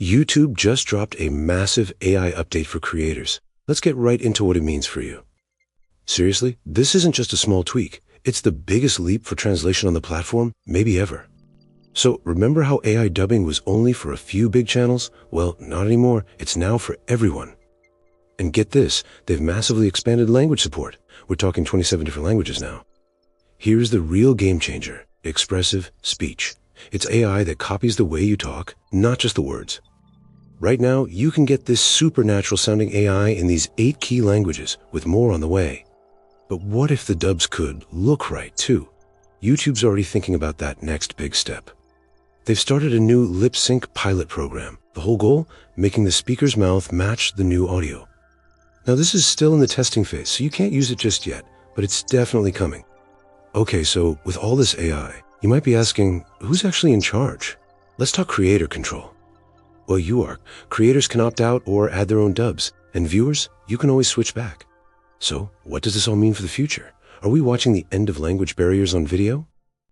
YouTube just dropped a massive AI update for creators. Let's get right into what it means for you. Seriously, this isn't just a small tweak. It's the biggest leap for translation on the platform, maybe ever. So remember how AI dubbing was only for a few big channels? Well, not anymore. It's now for everyone. And get this, they've massively expanded language support. We're talking 27 different languages now. Here's the real game changer, expressive speech. It's AI that copies the way you talk, not just the words. Right now, you can get this supernatural sounding AI in these 8 key languages, with more on the way. But what if the dubs could look right, too? YouTube's already thinking about that next big step. They've started a new lip sync pilot program. The whole goal? Making the speaker's mouth match the new audio. Now, this is still in the testing phase, so you can't use it just yet, but it's definitely coming. Okay, so with all this AI, you might be asking, who's actually in charge? Let's talk creator control. Well, you are. Creators can opt out or add their own dubs, and viewers, you can always switch back. So, what does this all mean for the future? Are we watching the end of language barriers on video?